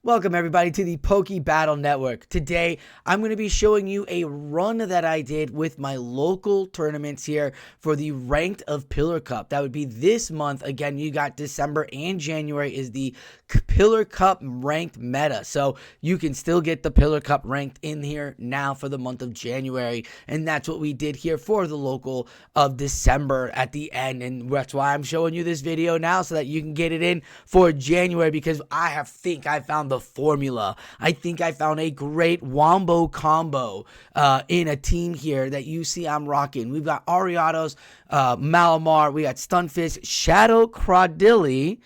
Welcome everybody to the Poke Battle Network. Today, I'm going to be showing you a run that I did with my local tournaments here for the Ranked of Pillar Cup. That would be this month. Again, you got December and January is the Pillar Cup ranked meta. So you can still get the Pillar Cup ranked in here now for the month of January. And that's what we did here for the local of December at the end. And that's why I'm showing you this video now so that you can get it in for January, because I think I found the formula. I think I found a great wombo combo in a team here that you see I'm rocking. We've got Ariados, Malamar, we got Stunfisk, Shadow Crawdilly,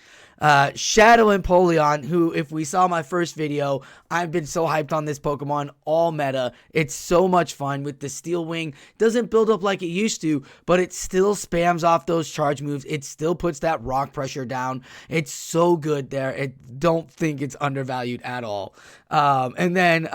Shadow Empoleon, who, if we saw my first video, I've been so hyped on this Pokemon all meta. It's so much fun with the Steel Wing. Doesn't build up like it used to, but it still spams off those charge moves. It still puts that rock pressure down. It's so good there. I don't think it's undervalued at all. And then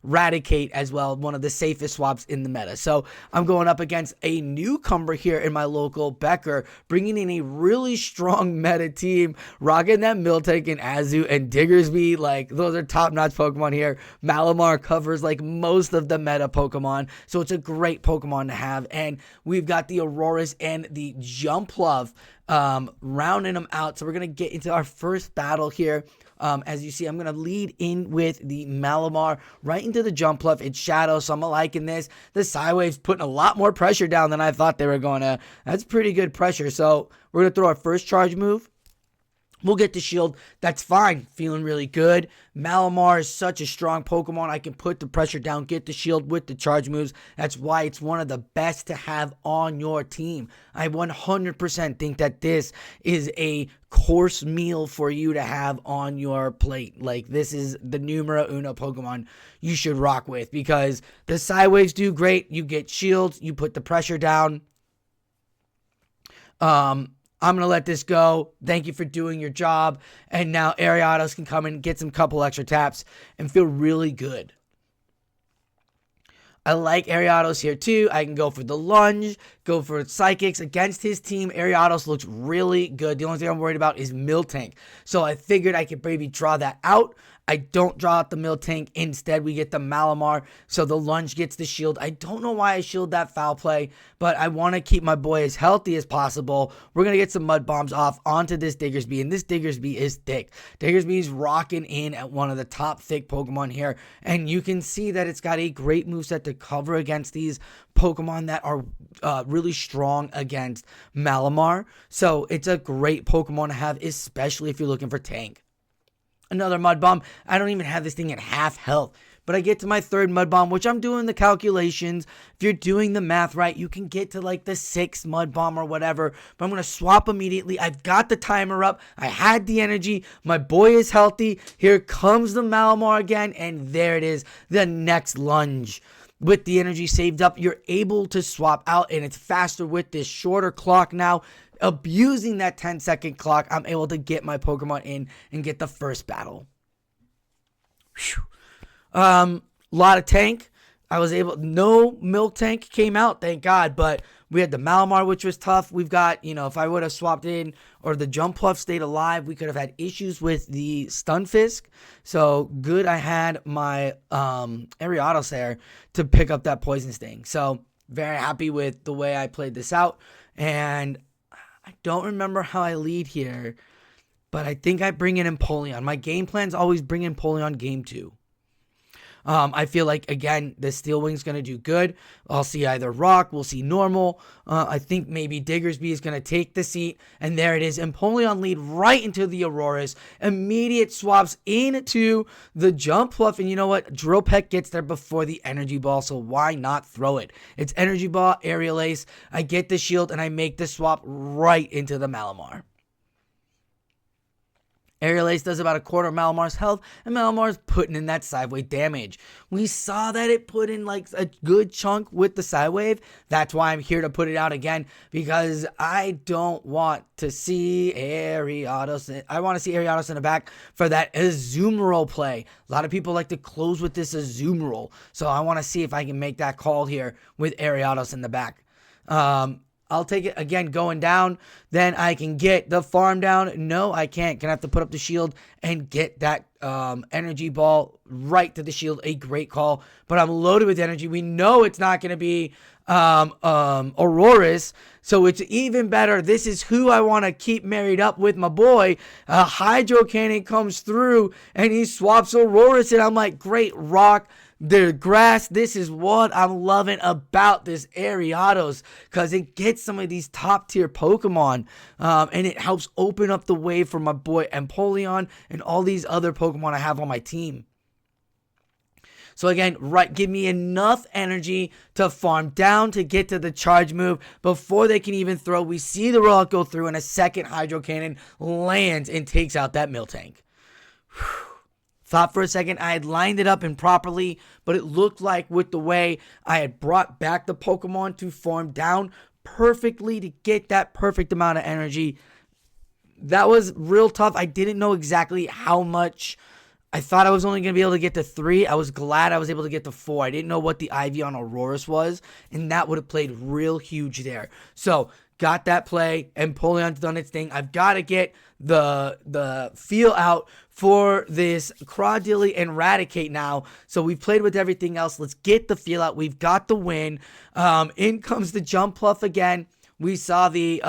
Raticate as well, one of the safest swaps in the meta. So I'm going up against a newcomer here in my local, Becker, bringing in a really strong meta team, rocking that Miltank and Azu and Diggersby. Like, those are top-notch Pokemon here. Malamar covers like most of the meta Pokemon, so it's a great Pokemon to have. And we've got the Auroras and the Jumpluff rounding them out. So we're going to get into our first battle here. As you see, I'm going to lead in with the Malamar right into the Jumpluff. It's Shadow, so I'm liking this. The Psywave's putting a lot more pressure down than I thought they were going to. That's pretty good pressure. So we're going to throw our first charge move. We'll get the shield. That's fine. Feeling really good. Malamar is such a strong Pokemon. I can put the pressure down, get the shield with the charge moves. That's why it's one of the best to have on your team. I 100% think that this is a course meal for you to have on your plate. Like, this is the numero uno Pokemon you should rock with, because the Psywaves do great. You get shields. You put the pressure down. I'm going to let this go. Thank you for doing your job. And now Ariados can come and get some couple extra taps and feel really good. I like Ariados here too. I can go for the lunge, go for psychics against his team. Ariados looks really good. The only thing I'm worried about is Miltank. So I figured I could maybe draw that out. I don't draw out the Miltank. Instead, we get the Malamar. So the lunge gets the shield. I don't know why I shield that foul play, but I want to keep my boy as healthy as possible. We're going to get some mud bombs off onto this Diggersby, and this Diggersby is thick. Diggersby's rocking in at one of the top thick Pokemon here, and you can see that it's got a great moveset to cover against these Pokemon that are really strong against Malamar. So it's a great Pokemon to have, especially if you're looking for tank. Another Mud Bomb. I don't even have this thing at half health, but I get to my third Mud Bomb, which I'm doing the calculations. If you're doing the math right, you can get to like the 6th Mud Bomb or whatever, but I'm going to swap immediately. I've got the timer up. I had the energy. My boy is healthy. Here comes the Malamar again, and there it is, the next lunge. With the energy saved up, you're able to swap out, and it's faster with this shorter clock now. Abusing that 10-second clock, I'm able to get my Pokemon in and get the first battle. Lot of tank. I was able, no Miltank came out, thank God, but we had the Malamar, which was tough. We've got, if I would have swapped in or the Jumpluff stayed alive, we could have had issues with the Stunfisk. So good I had my Ariados there to pick up that Poison Sting. So very happy with the way I played this out. And I don't remember how I lead here, but I think I bring in Empoleon. My game plan's always bring in Empoleon game 2. I feel like, again, the Steel Wing's going to do good. I'll see either Rock, we'll see Normal. I think maybe Diggersby is going to take the seat, and there it is. Empoleon lead right into the Auroras. Immediate swaps into the Jumpluff, and you know what? Drill Peck gets there before the Energy Ball, so why not throw it? It's Energy Ball, Aerial Ace. I get the shield, and I make the swap right into the Malamar. Aerial Ace does about a quarter of Malamar's health, and Malamar's putting in that Psywave damage. We saw that it put in like a good chunk with the Psywave. That's why I'm here to put it out again, because I don't want to see Ariados. I want to see Ariados in the back for that Azumarill play. A lot of people like to close with this Azumarill, so I want to see if I can make that call here with Ariados in the back. I'll take it again going down. Then I can get the farm down. No, I can't. Gonna have to put up the shield and get that energy ball right to the shield. A great call, but I'm loaded with energy. We know it's not gonna be Auroras, so it's even better. This is who I want to keep married up with, my boy. Hydro Cannon comes through and he swaps Auroras, and I'm like, great rock. The grass, this is what I'm loving about this Ariados, because it gets some of these top tier Pokemon, and it helps open up the way for my boy Empoleon and all these other Pokemon I have on my team. So again, give me enough energy to farm down to get to the charge move before they can even throw. We see the rock go through, and a second Hydro Cannon lands and takes out that Miltank. Whew. Thought for a second I had lined it up improperly, but it looked like with the way I had brought back the Pokemon to farm down perfectly to get that perfect amount of energy. That was real tough. I didn't know exactly how much. I thought I was only going to be able to get to 3. I was glad I was able to get to 4. I didn't know what the IV on Auroras was, and that would have played real huge there. So, got that play. Empoleon's done its thing. I've got to get the feel out for this Crawdilly and Raticate now. So, we've played with everything else. Let's get the feel out. We've got the win. In comes the Jump Pluff again. We saw the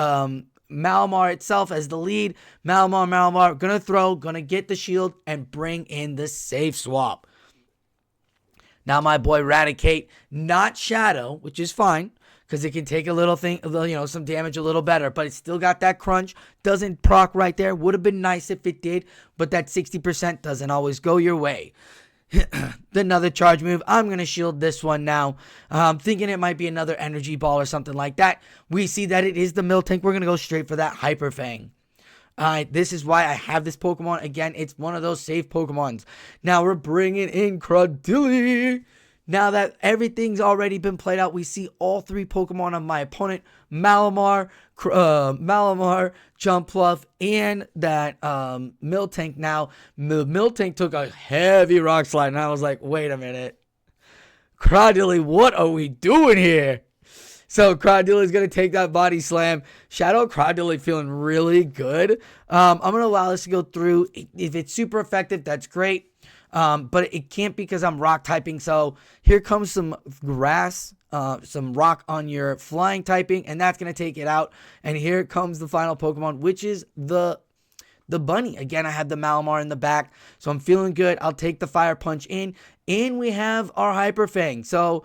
Malamar itself as the lead. Malamar, gonna throw, gonna get the shield, and bring in the safe swap. Now my boy Raticate, not Shadow, which is fine, because it can take a little thing, some damage a little better, but it's still got that crunch, doesn't proc right there. Would have been nice if it did, but that 60% doesn't always go your way. Another charge move. I'm going to shield this one now. Thinking it might be another energy ball or something like that. We see that it is the Miltank. We're going to go straight for that Hyper Fang. This is why I have this Pokemon. Again, it's one of those safe Pokemons. Now we're bringing in Crawdilly. Now that everything's already been played out, we see all 3 Pokemon of my opponent. Malamar, Jumpluff, and that Miltank. Now, Miltank took a heavy rock slide, and I was like, wait a minute. Crawdilly, what are we doing here? So, Crawdilly is going to take that body slam. Shadow Crawdilly feeling really good. I'm going to allow this to go through. If it's super effective, that's great. But it can't because I'm rock typing. So here comes some grass, some rock on your flying typing, and that's going to take it out. And here comes the final Pokemon, which is the bunny. Again, I have the Malamar in the back, so I'm feeling good. I'll take the Fire Punch in, and we have our Hyper Fang. So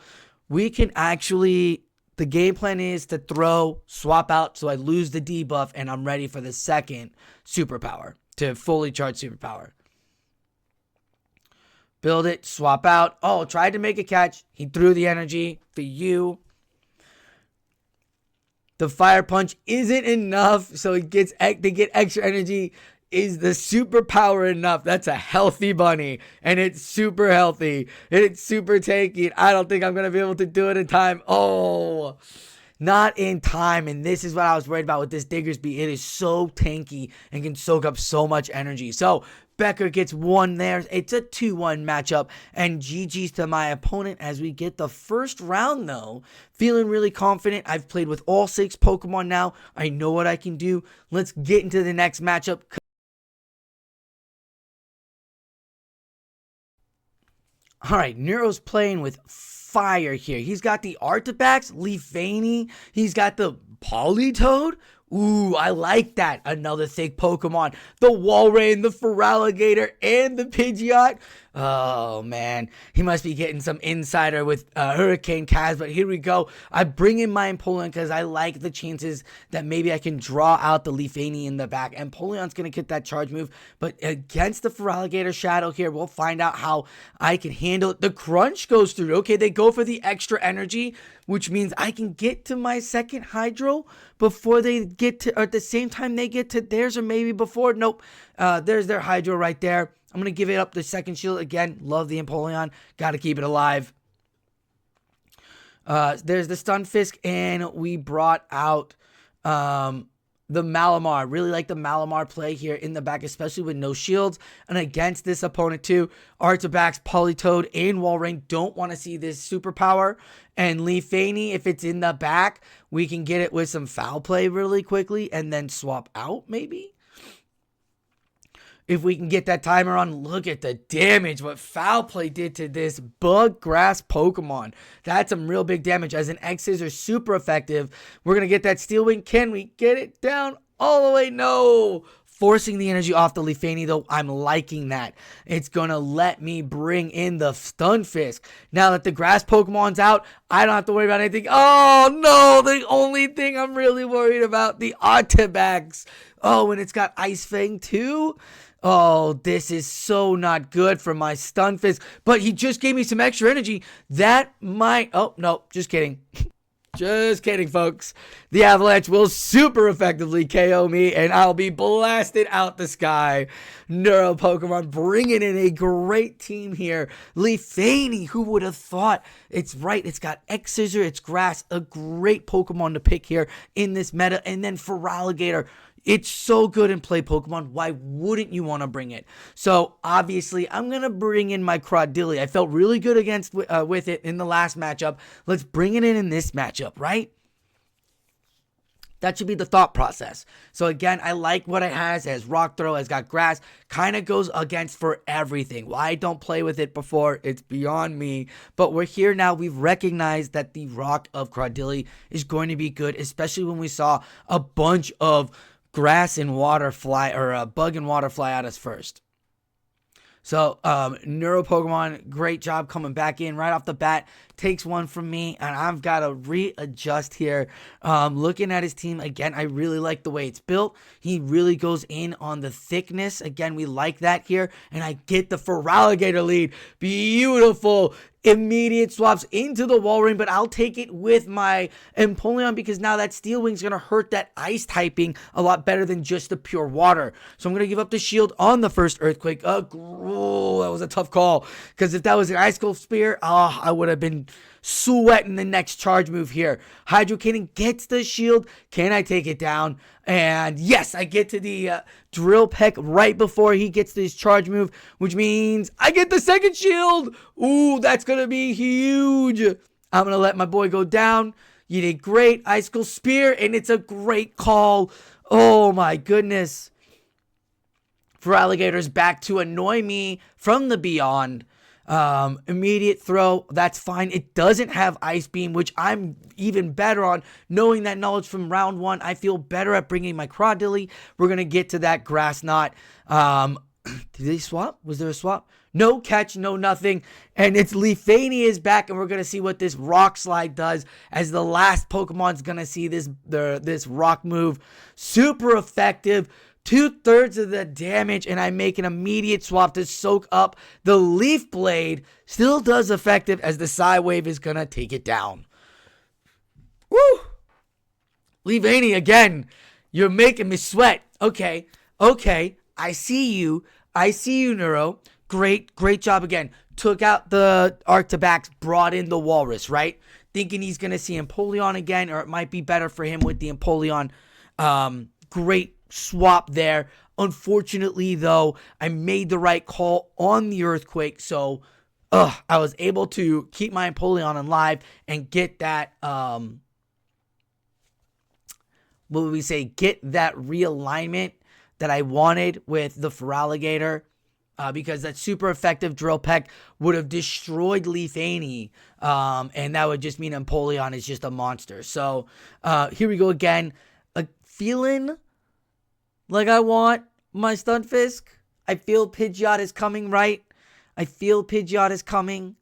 we can actually, the game plan is to throw, swap out, so I lose the debuff, and I'm ready for the second superpower, to fully charge superpower. Build it, swap out. Oh, tried to make a catch. He threw the energy for you. The Fire Punch isn't enough, so they get extra energy. Is the superpower enough? That's a healthy bunny, and it's super healthy, and it's super tanky. I don't think I'm going to be able to do it in time. Oh, not in time, and this is what I was worried about with this Diggersby. It is so tanky and can soak up so much energy. So Becker gets 1 there. It's a 2-1 matchup, and GG's to my opponent as we get the first round, though. Feeling really confident. I've played with all 6 Pokemon now. I know what I can do. Let's get into the next matchup. All right, Neuro's playing with fire here. He's got the Artifax, Leafani. He's got the Politoed. Ooh, I like that. Another thick Pokemon. The Walrein, the Feraligatr, and the Pidgeot. Oh, man. He must be getting some insider with Hurricane Kaz, but here we go. I bring in my Empoleon because I like the chances that maybe I can draw out the Leafani in the back. Empoleon's going to get that charge move, but against the Feraligatr Shadow here, we'll find out how I can handle it. The Crunch goes through. Okay, they go for the extra energy, which means I can get to my second Hydro before they get to, or at the same time they get to theirs, or maybe before. Nope. There's their Hydro right there. I'm going to give it up the second shield. Again, love the Empoleon. Got to keep it alive. There's the Stunfisk, and we brought out the Malamar. Really like the Malamar play here in the back, especially with no shields. And against this opponent too, Artabax, Politoed, and Walrein don't want to see this superpower. And Leafani, if it's in the back, we can get it with some foul play really quickly and then swap out maybe. If we can get that timer on, look at the damage what foul play did to this bug grass Pokemon. That's some real big damage. As an X-Scissor, super effective. We're going to get that Steel Wing. Can we get it down all the way? No. Forcing the energy off the Leafani, though. I'm liking that. It's going to let me bring in the Stunfisk. Now that the grass Pokemon's out, I don't have to worry about anything. Oh, no. The only thing I'm really worried about, the Artabax. Oh, and it's got Ice Fang, too. Oh, this is so not good for my Stunfisk. But he just gave me some extra energy. That might... Oh, no. Just kidding. Just kidding, folks. The Avalanche will super effectively KO me, and I'll be blasted out the sky. Neuro Pokemon bringing in a great team here. Leafani, who would have thought? It's right. It's got X-Scissor. It's Grass. A great Pokemon to pick here in this meta. And then Feraligatr. It's so good in play Pokemon. Why wouldn't you want to bring it? So, obviously, I'm going to bring in my Crawdilly. I felt really good against with it in the last matchup. Let's bring it in this matchup, right? That should be the thought process. So, again, I like what it has. It has Rock Throw. It's got Grass. Kind of goes against for everything. Why I don't play with it before, it's beyond me. But we're here now. We've recognized that the Rock of Crawdilly is going to be good, especially when we saw a bunch of grass and water fly, or a bug and water fly at us first. So, Neuro Pokemon, great job coming back in right off the bat. Takes one from me, and I've got to readjust here. Looking at his team, again, I really like the way it's built. He really goes in on the thickness. Again, we like that here, and I get the Feraligatr lead. Beautiful. Immediate swaps into the Walrein, but I'll take it with my Empoleon because now that Steel Wing's going to hurt that ice typing a lot better than just the pure water. So I'm going to give up the shield on the first Earthquake. Oh, that was a tough call because if that was an Ice Cold Spear, I would have been sweating the next charge move here. Hydro Cannon gets the shield. Can I take it down? And yes, I get to the Drill Peck right before he gets this charge move, which means I get the second shield. Ooh, that's going to be huge. I'm going to let my boy go down. You did great. Icicle Spear, and it's a great call. Oh, my goodness. Feraligatr's back to annoy me from the beyond. Immediate throw, that's fine. It doesn't have Ice Beam, which I'm even better on. Knowing that knowledge from round one, I feel better at bringing my Crawdilly. We're going to get to that Grass Knot. Did they swap? Was there a swap? No catch, no nothing. And it's Leafani is back, and we're going to see what this Rock Slide does as the last Pokemon's going to see this rock move. Super effective. 2/3 of the damage, and I make an immediate swap to soak up the Leaf Blade. Still does effective as the Psy Wave is going to take it down. Woo! Leafani again. You're making me sweat. Okay. I see you, Neuro. Great job again. Took out the Artabax, brought in the Walrus, right? Thinking he's going to see Empoleon again, or it might be better for him with the Empoleon. Great swap there. Unfortunately, though, I made the right call on the Earthquake, so I was able to keep my Empoleon alive and get that, get that realignment that I wanted with the Feraligatr, because that super effective Drill Peck would have destroyed Leafani, and that would just mean Empoleon is just a monster. So, here we go again. Feeling like I want my Stunfisk. I feel Pidgeot is coming, right? I feel Pidgeot is coming.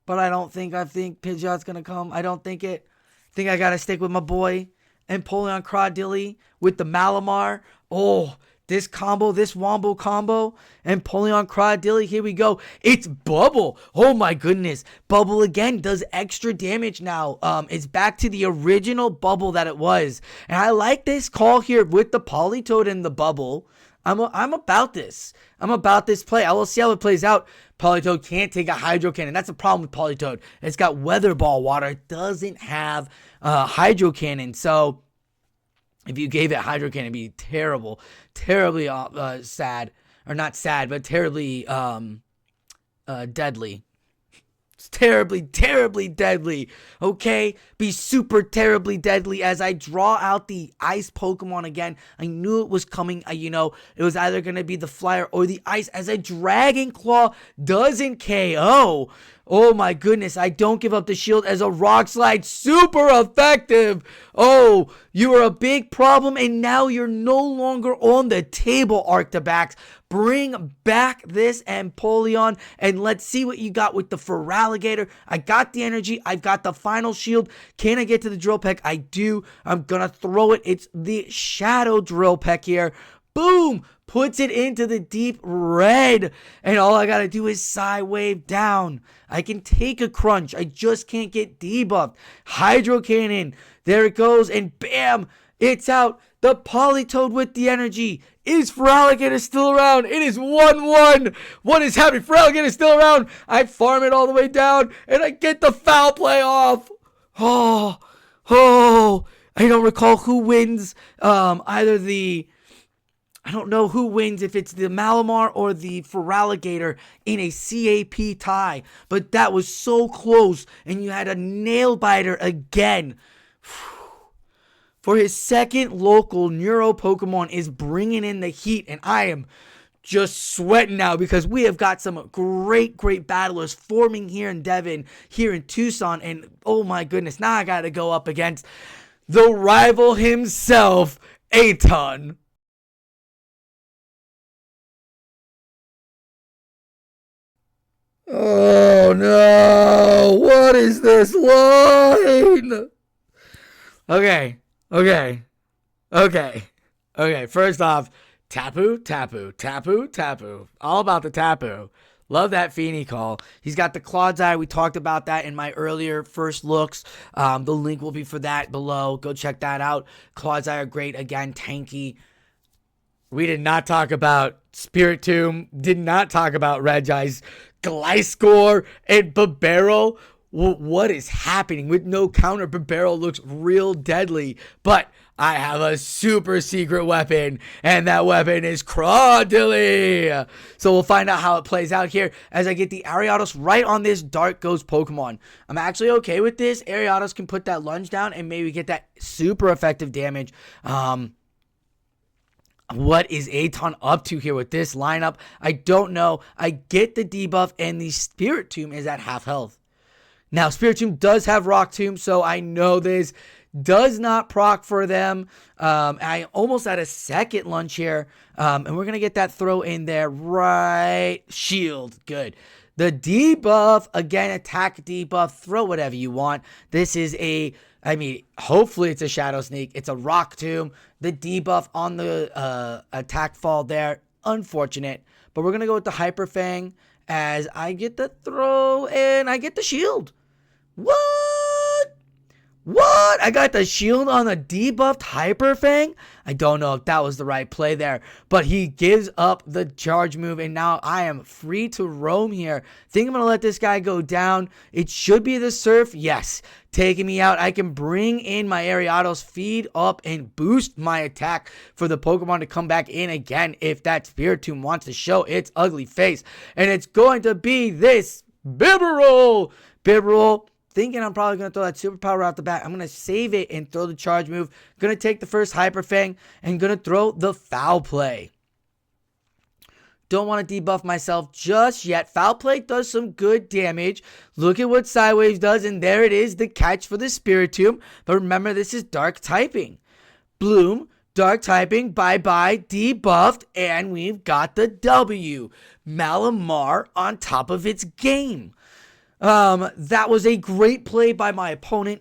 But I think Pidgeot's going to come. I don't think it. I think I got to stick with my boy. Empoleon Crawdilly with the Malamar. Oh, this combo, this Wombo combo. Empoleon Crawdilly, here we go. It's Bubble. Oh my goodness. Bubble again does extra damage now. It's back to the original Bubble that it was. And I like this call here with the Politoed and the Bubble. I'm about this. I'm about this play. I will see how it plays out. Politoed can't take a Hydro Cannon. That's the problem with Politoed. It's got Weather Ball water. It doesn't have Hydro Cannon. So if you gave it Hydro Cannon, it'd be terrible. Terribly sad. Or not sad, but terribly deadly. It's terribly, terribly deadly. Okay? Be super terribly deadly as I draw out the ice Pokemon again. I knew it was coming. It was either going to be the Flyer or the ice as a Dragon Claw doesn't KO. Oh my goodness, I don't give up the shield as a Rock Slide. Super effective. Oh, you are a big problem and now you're no longer on the table, Arctibax. Bring back this Empoleon and let's see what you got with the Feraligatr. I got the energy. I've got the final shield. Can I get to the Drill Peck? I do. I'm going to throw it. It's the Shadow Drill Peck here. Boom! Puts it into the deep red. And all I got to do is Psy Wave down. I can take a Crunch. I just can't get debuffed. Hydro Cannon. There it goes. And bam! It's out. The Politoed with the energy. Is Feraligatr still around? It is 1-1. What is happening? Feraligatr is still around. I farm it all the way down. And I get the foul play off. Oh. I don't recall who wins. I don't know who wins, if it's the Malamar or the Feraligatr in a CAP tie. But that was so close. And you had a nail biter again. For his second local Neuro Pokemon is bringing in the heat. And I am just sweating now because we have got some great battlers forming here in Devon, here in Tucson. And oh my goodness, now I got to go up against the rival himself, Aton. Oh no, what is this line? Okay. First off, Tapu. All about the Tapu. Love that Feeny call. He's got the Claw's Eye. We talked about that in my earlier first looks. The link will be for that below. Go check that out. Claw's Eye are great. Again, tanky. We did not talk about Spiritomb. Did not talk about Regice, Gliscor, and Bibarel. What is happening? With no counter, Bibarel looks real deadly. But I have a super secret weapon, and that weapon is Crawdilly. So we'll find out how it plays out here as I get the Ariados right on this Dark Ghost Pokemon. I'm actually okay with this. Ariados can put that lunge down and maybe get that super effective damage. What is Aton up to here with this lineup? I don't know. I get the debuff, and the Spiritomb is at half health. Now, Spiritomb does have Rock Tomb, so I know this does not proc for them. I almost had a second lunge here, and we're going to get that throw in there. Right. Shield. Good. The debuff, again, attack debuff, throw whatever you want. This is hopefully it's a Shadow Sneak. It's a Rock Tomb. The debuff on the attack fall there, unfortunate. But we're going to go with the Hyper Fang as I get the throw and I get the shield. What? I got the shield on the debuffed Hyper Fang? I don't know if that was the right play there, but he gives up the charge move, and now I am free to roam here. Think I'm going to let this guy go down. It should be the Surf. Yes. Taking me out. I can bring in my Ariados, feed up, and boost my attack for the Pokemon to come back in again if that Spiritomb wants to show its ugly face. And it's going to be this Bibarel. Thinking I'm probably going to throw that superpower out the bat. I'm going to save it and throw the charge move. Going to take the first Hyper Fang and going to throw the Foul Play. Don't want to debuff myself just yet. Foul Play does some good damage. Look at what Psywaves does, and there it is, the catch for the Spiritomb. But remember, this is Dark typing. Bloom, Dark typing, bye-bye, debuffed, and we've got the W. Malamar on top of its game. That was a great play by my opponent.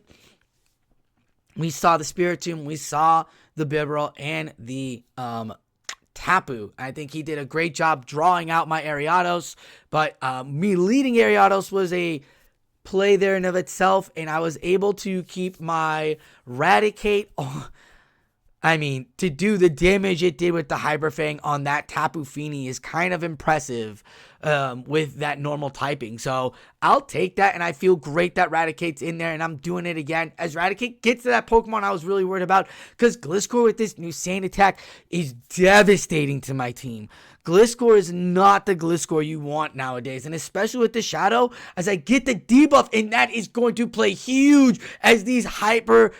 We saw the Spiritomb, we saw the Bibarel, and the Tapu. I think he did a great job drawing out my Ariados, but me leading Ariados was a play there in of itself, and I was able to keep my Raticate I mean, to do the damage it did with the Hyper Fang on that Tapu Fini is kind of impressive with that normal typing. So I'll take that, and I feel great that Raticate's in there, and I'm doing it again. As Raticate gets to that Pokemon I was really worried about, because Gliscor with this new Sand Attack is devastating to my team. Gliscor is not the Gliscor you want nowadays, and especially with the Shadow, as I get the debuff, and that is going to play huge as these the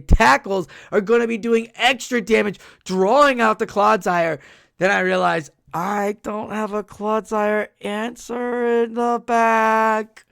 tackles are going to be doing extra damage, drawing out the Clodsire. Then I realize I don't have a Clodsire answer in the back.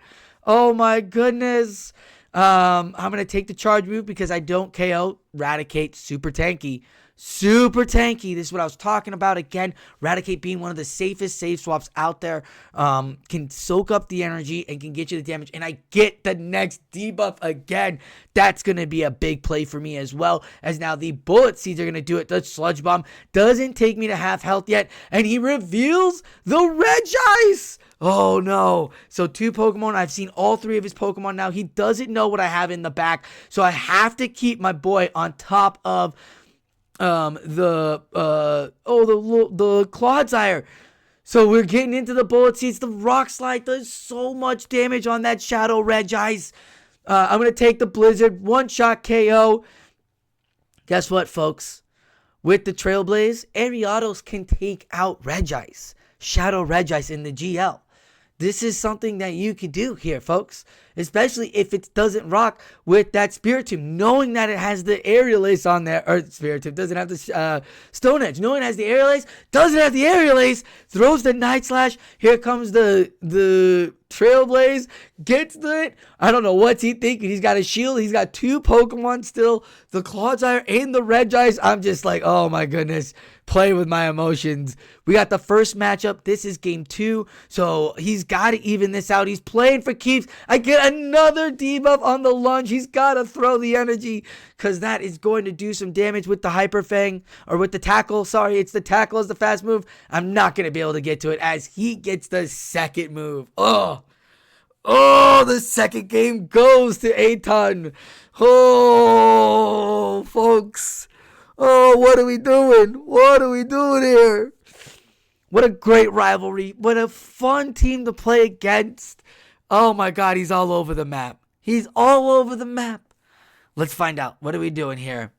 Oh my goodness. I'm going to take the charge move because I don't KO. Raticate, super tanky. Super tanky. This is what I was talking about. Again, Raticate being one of the safest save swaps out there. Can soak up the energy and can get you the damage. And I get the next debuff again. That's going to be a big play for me as well. As now the Bullet Seeds are going to do it. The Sludge Bomb doesn't take me to half health yet. And he reveals the Regice. Oh no. So 2 Pokemon. I've seen all 3 of his Pokemon now. He doesn't know what I have in the back. So I have to keep my boy on top of the Clodsire. So we're getting into the Bullet Seeds. The Rock Slide does so much damage on that Shadow Regice. I'm going to take the Blizzard. 1-shot KO. Guess what, folks? With the Trailblaze, Ariados can take out Regice. Shadow Regice in the GL. This is something that you could do here, folks. Especially if it doesn't rock with that Spiritomb. Knowing that it has the Aerial Ace on there. Or Spiritomb doesn't have the Stone Edge. Knowing it has the Aerial Ace. Doesn't have the Aerial Ace. Throws the Night Slash. Here comes the Trailblaze. Gets it. I don't know what's he thinking. He's got a shield. He's got 2 Pokemon still. The Clodsire and the Regice. I'm just like, oh my goodness. Play with my emotions. We got the first matchup. This is game 2. So he's got to even this out. He's playing for keeps. I get another debuff on the lunge. He's got to throw the energy because that is going to do some damage with the Hyper Fang or with the tackle. Sorry, it's the tackle as the fast move. I'm not going to be able to get to it as he gets the second move. Oh, the second game goes to Aton. Oh, folks. Oh, what are we doing? What are we doing here? What a great rivalry. What a fun team to play against. Oh my God, he's all over the map. He's all over the map. Let's find out. What are we doing here?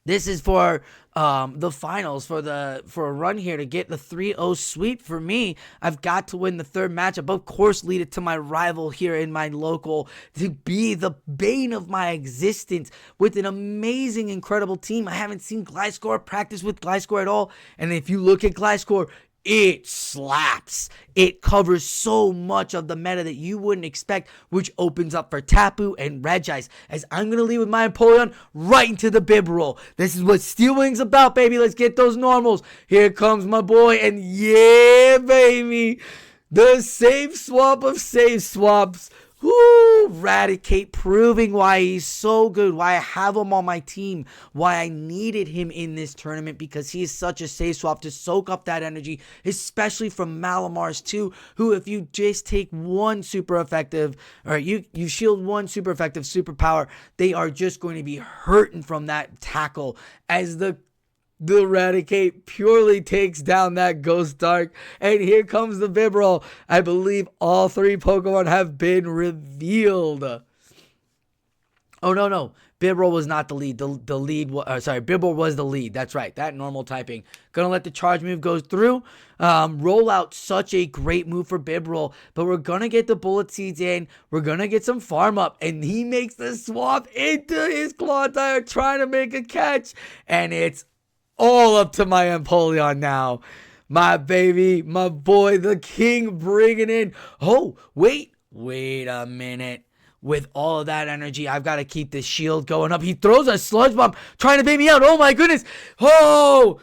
This is for the finals, for a run here to get the 3-0 sweep. For me, I've got to win the third matchup. Of course, lead it to my rival here in my local to be the bane of my existence with an amazing, incredible team. I haven't seen Gliscor practice with Gliscor at all. And if you look at Gliscor, it slaps. It covers so much of the meta that you wouldn't expect, which opens up for Tapu and Regice. As I'm going to lead with my Empoleon right into the bib roll. This is what Steel Wing's about, baby. Let's get those normals. Here comes my boy, and yeah, baby. The save swap of save swaps. Woo! Raticate proving why he's so good, why I have him on my team, why I needed him in this tournament, because he is such a save swap to soak up that energy, especially from Malamars too, who if you just take one super effective, or you shield one super effective superpower, they are just going to be hurting from that tackle as the Raticate purely takes down that Ghost Dark. And here comes the Vibroll. I believe all 3 Pokemon have been revealed. Oh, no. Vibroll was not the lead. Vibroll was the lead. That's right. That normal typing. Gonna let the charge move go through. Roll out, such a great move for Vibroll. But we're gonna get the Bullet Seeds in. We're gonna get some farm up. And he makes the swap into his Clodsire, trying to make a catch. And it's all up to my Empoleon now. My baby, my boy, the king bringing in. Oh, wait a minute. With all of that energy, I've got to keep this shield going up. He throws a Sludge Bomb, trying to bait me out. Oh my goodness. Oh,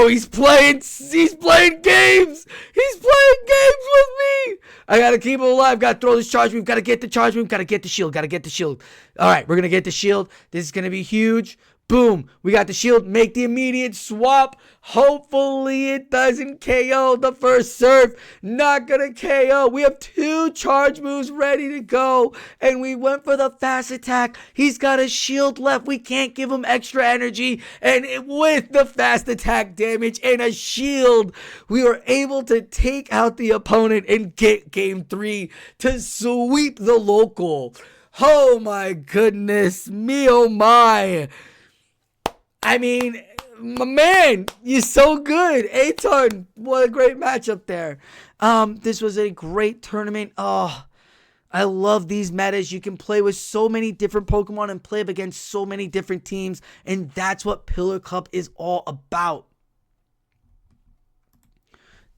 he's playing games. He's playing games with me. I got to keep him alive. Got to throw this charge move. Got to get the charge move. Got to get the shield. All right, we're going to get the shield. This is going to be huge. Boom, we got the shield, make the immediate swap. Hopefully it doesn't KO the first surf. Not gonna KO. We have 2 charge moves ready to go. And we went for the fast attack. He's got a shield left. We can't give him extra energy. And with the fast attack damage and a shield, we were able to take out the opponent and get game 3 to sweep the local. Oh my goodness me, oh my. I mean, my man, you're so good. A-Ton, what a great matchup there. This was a great tournament. Oh, I love these metas. You can play with so many different Pokemon and play up against so many different teams. And that's what Pillar Cup is all about.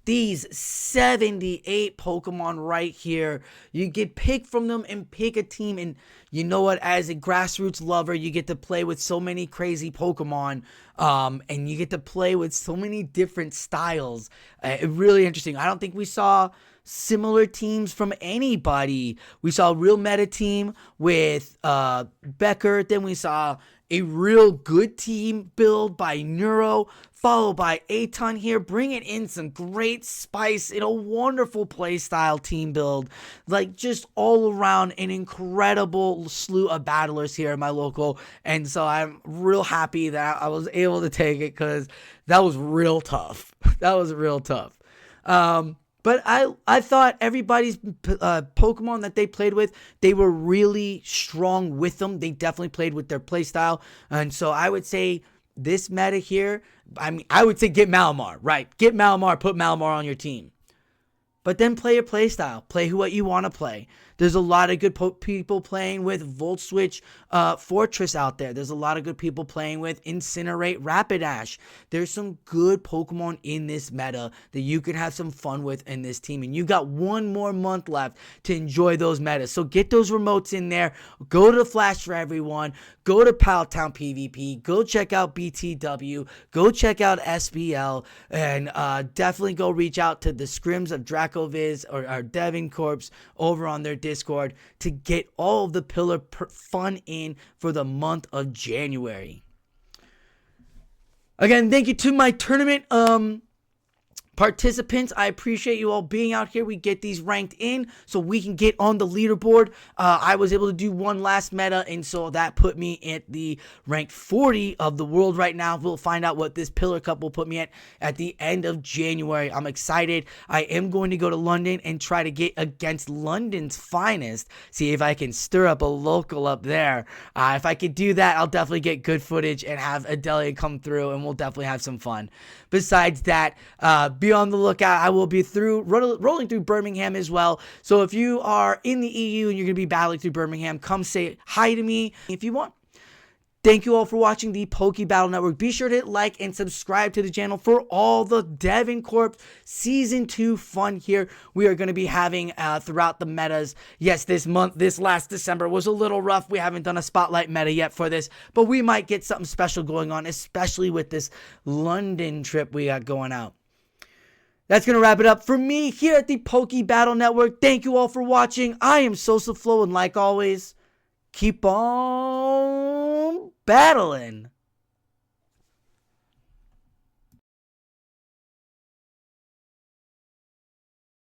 These 78 Pokemon right here, you get picked from them and pick a team. And you know what, as a grassroots lover, you get to play with so many crazy Pokemon, and you get to play with so many different styles. Really interesting. I don't think we saw similar teams from anybody. We saw a real meta team with Becker. Then we saw a real good team build by Neuro, followed by A-Ton here, bringing in some great spice in a wonderful playstyle team build. Like, just all around an incredible slew of battlers here in my local. And so I'm real happy that I was able to take it, because that was real tough. That was real tough. But I thought everybody's Pokemon that they played with, they were really strong with them. They definitely played with their playstyle. And so I would say this meta here, I would say get Malamar, right? Get Malamar, put Malamar on your team. But then play your playstyle. Play what you want to play. There's a lot of good people playing with Volt Switch Fortress out there. There's a lot of good people playing with Incinerate Rapidash. There's some good Pokemon in this meta that you can have some fun with in this team. And you got 1 more month left to enjoy those metas. So get those remotes in there. Go to Flash for Everyone. Go to Paltown PvP. Go check out BTW. Go check out SBL. And definitely go reach out to the Scrims of Dracoviz or DevonCorps over on their Discord to get all of the Pillar fun in for the month of January. Again, thank you to my tournament participants. I appreciate you all being out here. We get these ranked in so we can get on the leaderboard. I was able to do one last meta, and so that put me at the rank 40 of the world right now. We'll find out what this Pillar Cup will put me at the end of January. I'm excited. I am going to go to London and try to get against London's finest, see if I can stir up a local up there. If I could do that, I'll definitely get good footage and have Adelia come through, and we'll definitely have some fun. Besides that, be on the lookout. I will be rolling through Birmingham as well. So if you are in the EU and you're going to be battling through Birmingham, come say hi to me if you want. Thank you all for watching the Poke Battle Network. Be sure to hit like and subscribe to the channel for all the DevonCorp Season 2 fun here we are going to be having throughout the metas. Yes, this last December was a little rough. We haven't done a spotlight meta yet for this, but we might get something special going on, especially with this London trip we got going out. That's going to wrap it up for me here at the Poke Battle Network. Thank you all for watching. I am SosaFlo, and like always, keep on battling.